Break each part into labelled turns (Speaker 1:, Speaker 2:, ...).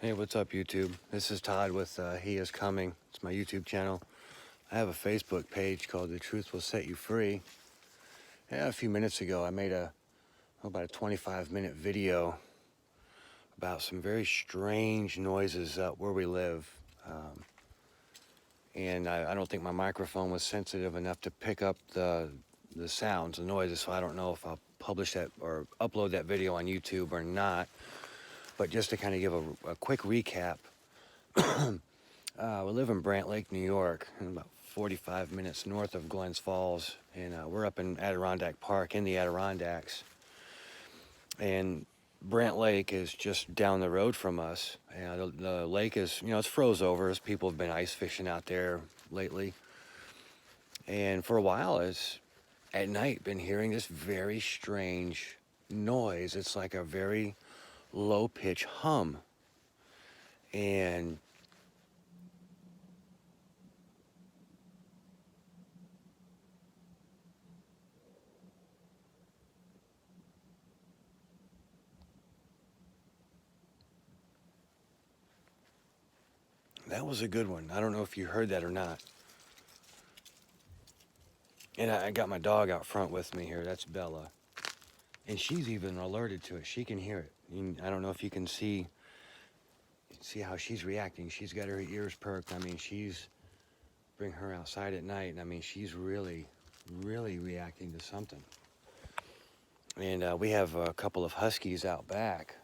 Speaker 1: Hey, what's up, YouTube? This is Todd with He Is Coming. It's my YouTube channel. I have a Facebook page called The Truth Will Set You Free. Yeah, a few minutes ago, I made about a 25-minute video about some very strange noises up where we live. And I don't think my microphone was sensitive enough to pick up the sounds, the noises, so I don't know if I'll publish that or upload that video on YouTube or not. But just to kind of give a quick recap, we live in Brant Lake, New York, and about 45 minutes north of Glens Falls, and we're up in Adirondack Park in the Adirondacks. And Brant Lake is just down the road from us. And the lake is, it's froze over as people have been ice fishing out there lately. And for a while, it's at night been hearing this very strange noise. It's like a very low pitch hum. And that was a good one. I don't know if you heard that or not. And I got my dog out front with me here. That's Bella. And she's even alerted to it. She can hear it. I don't know if you can see how she's reacting. She's got her ears perked. I mean, bring her outside at night. And I mean, she's really, really reacting to something. And we have a couple of huskies out back.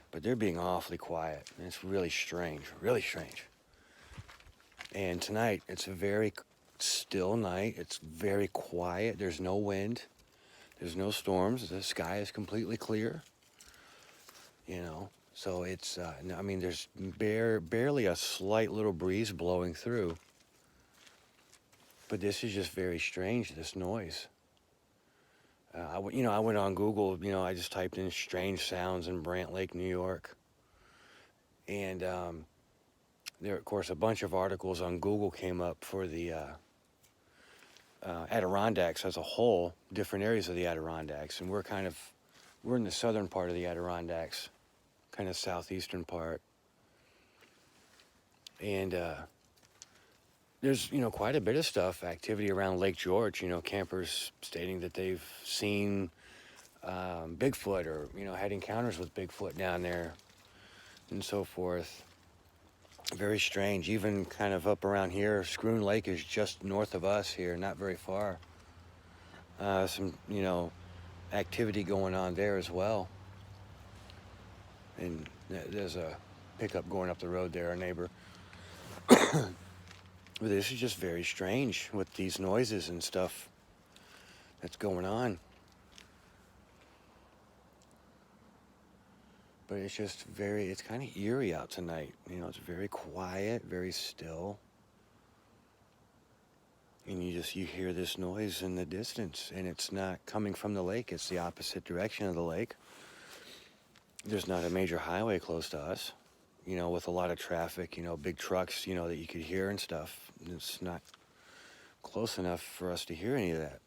Speaker 1: But they're being awfully quiet. And it's really strange, really strange. And tonight, it's a very still night. It's very quiet. There's no wind. There's no storms. The sky is completely clear. So it's, I mean, there's barely a slight little breeze blowing through. But this is just very strange, this noise. I went on Google, I just typed in strange sounds in Brant Lake, New York. And there, of course, a bunch of articles on Google came up for the Adirondacks as a whole, different areas of the Adirondacks. And we're in the southern part of the Adirondacks, kind of southeastern part. And there's, quite a bit of stuff, activity around Lake George, campers stating that they've seen Bigfoot or, had encounters with Bigfoot down there and so forth. Very strange. Even kind of up around here, Scroon Lake is just north of us here, not very far. Some, activity going on there as well. And there's a pickup going up the road there, our neighbor. But this is just very strange with these noises and stuff that's going on. But it's just it's kind of eerie out tonight. It's very quiet, very still. And you hear this noise in the distance, and it's not coming from the lake. It's the opposite direction of the lake. There's not a major highway close to us, with a lot of traffic, big trucks, that you could hear and stuff. It's not close enough for us to hear any of that.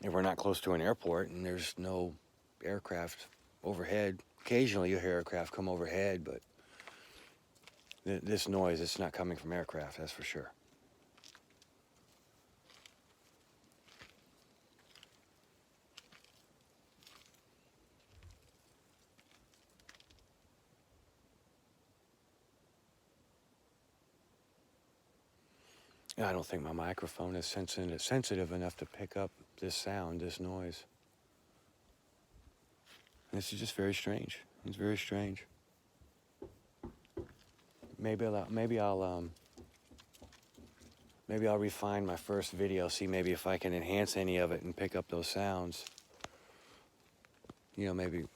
Speaker 1: And we're not close to an airport, and there's no aircraft overhead. Occasionally you hear aircraft come overhead, but this noise, it's not coming from aircraft, that's for sure. I don't think my microphone is sensitive enough to pick up this sound, this noise. This is just very strange. It's very strange. Maybe I'll refine my first video, see maybe if I can enhance any of it and pick up those sounds. Maybe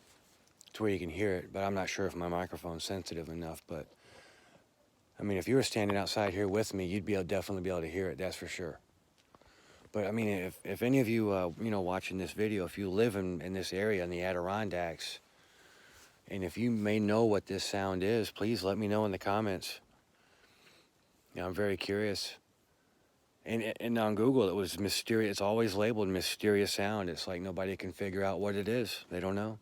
Speaker 1: to where you can hear it, but I'm not sure if my microphone's sensitive enough. But I mean, if you were standing outside here with me, you'd definitely be able to hear it, that's for sure. But I mean, if any of you, watching this video, if you live in this area in the Adirondacks, and if you may know what this sound is, please let me know in the comments. I'm very curious. And on Google, it was mysterious. It's always labeled mysterious sound. It's like nobody can figure out what it is. They don't know.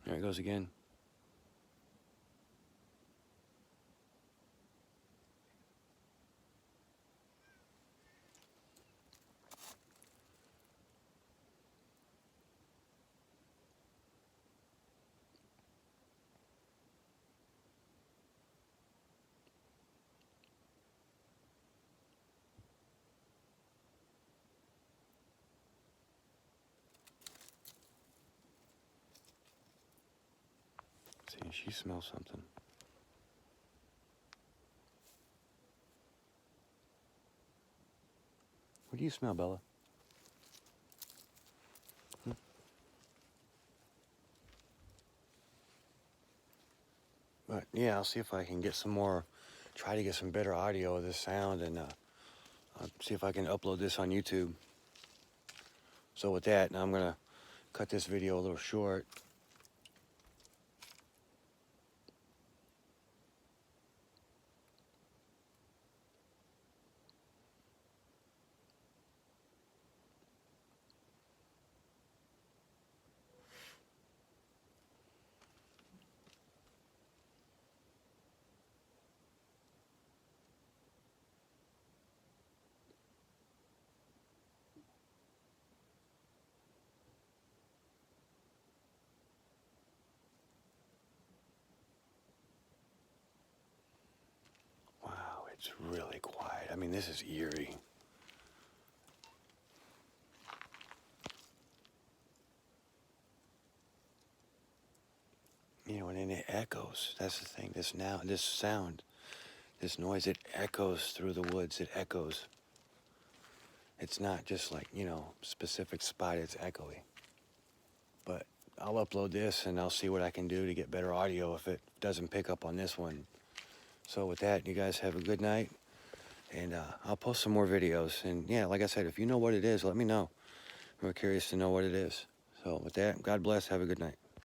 Speaker 1: There it goes again. See, she smells something. What do you smell, Bella? But yeah, I'll see if I can get some more, try to get some better audio of this sound, and I'll see if I can upload this on YouTube. So with that, now I'm gonna cut this video a little short. Wow, it's really quiet. I mean, this is eerie. You know, and then it echoes. That's the thing. This sound, this noise, it echoes through the woods. It echoes. It's not just like, you know, specific spot. It's echoey. But I'll upload this and I'll see what I can do to get better audio if it doesn't pick up on this one. So with that, you guys have a good night. And I'll post some more videos. And yeah, like I said, if you know what it is, let me know. We're curious to know what it is. So with that, God bless. Have a good night.